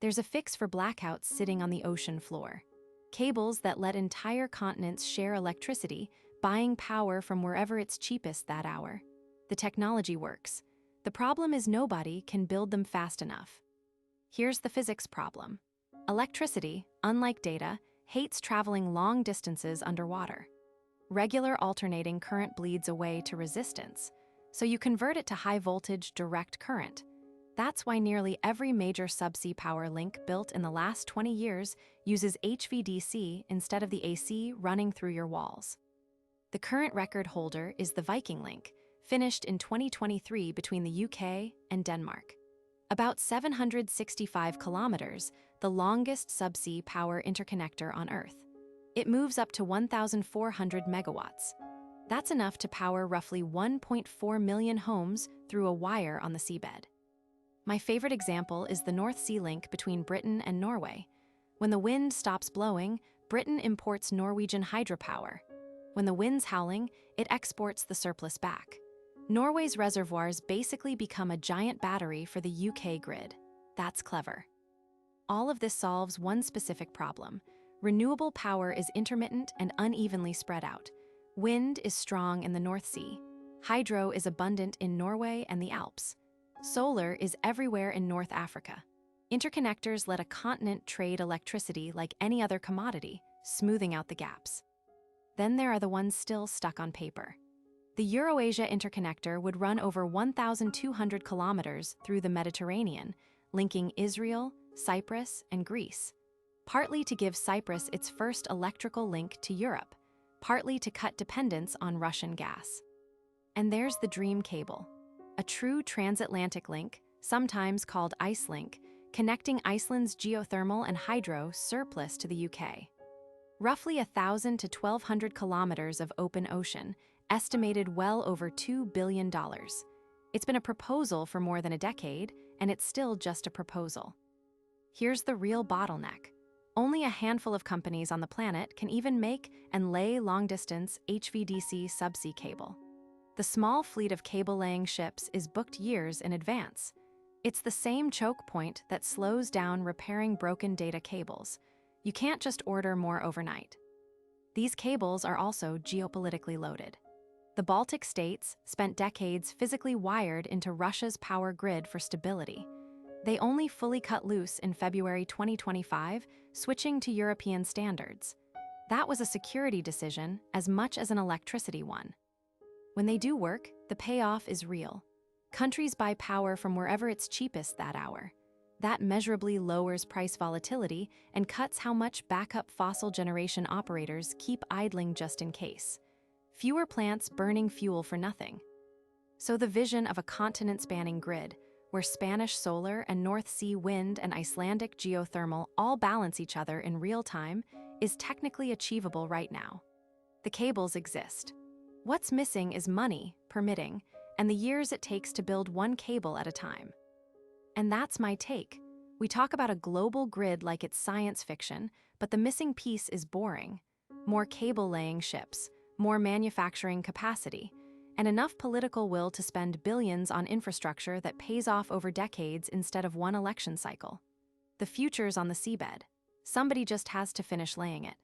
There's a fix for blackouts sitting on the ocean floor. Cables that let entire continents share electricity, buying power from wherever it's cheapest that hour. The technology works. The problem is nobody can build them fast enough. Here's the physics problem. Electricity, unlike data, hates traveling long distances underwater. Regular alternating current bleeds away to resistance, so you convert it to high-voltage direct current. That's why nearly every major subsea power link built in the last 20 years uses HVDC instead of the AC running through your walls. The current record holder is the Viking Link, finished in 2023 between the UK and Denmark. About 765 kilometers, the longest subsea power interconnector on Earth. It moves up to 1,400 megawatts. That's enough to power roughly 1.4 million homes through a wire on the seabed. My favorite example is the North Sea link between Britain and Norway. When the wind stops blowing, Britain imports Norwegian hydropower. When the wind's howling, it exports the surplus back. Norway's reservoirs basically become a giant battery for the UK grid. That's clever. All of this solves one specific problem. Renewable power is intermittent and unevenly spread out. Wind is strong in the North Sea. Hydro is abundant in Norway and the Alps. Solar is everywhere in North Africa. Interconnectors let a continent trade electricity like any other commodity, smoothing out the gaps. Then there are the ones still stuck on paper. The Eurasia interconnector would run over 1,200 kilometers through the Mediterranean, linking Israel, Cyprus, and Greece. Partly to give Cyprus its first electrical link to Europe, partly to cut dependence on Russian gas. And there's the Dream Cable, a true transatlantic link, sometimes called IceLink, connecting Iceland's geothermal and hydro surplus to the UK. Roughly 1,000 to 1,200 kilometers of open ocean, estimated well over $2 billion. It's been a proposal for more than a decade, and it's still just a proposal. Here's the real bottleneck. Only a handful of companies on the planet can even make and lay long-distance HVDC subsea cable. The small fleet of cable-laying ships is booked years in advance. It's the same choke point that slows down repairing broken data cables. You can't just order more overnight. These cables are also geopolitically loaded. The Baltic states spent decades physically wired into Russia's power grid for stability. They only fully cut loose in February 2025, switching to European standards. That was a security decision as much as an electricity one. When they do work, the payoff is real. Countries buy power from wherever it's cheapest that hour. That measurably lowers price volatility and cuts how much backup fossil generation operators keep idling just in case. Fewer plants burning fuel for nothing. So the vision of a continent-spanning grid, where Spanish solar and North Sea wind and Icelandic geothermal all balance each other in real time, is technically achievable right now. The cables exist. What's missing is money, permitting, and the years it takes to build one cable at a time. And that's my take. We talk about a global grid like it's science fiction, but the missing piece is boring. More cable-laying ships, more manufacturing capacity, and enough political will to spend billions on infrastructure that pays off over decades instead of one election cycle. The future's on the seabed. Somebody just has to finish laying it.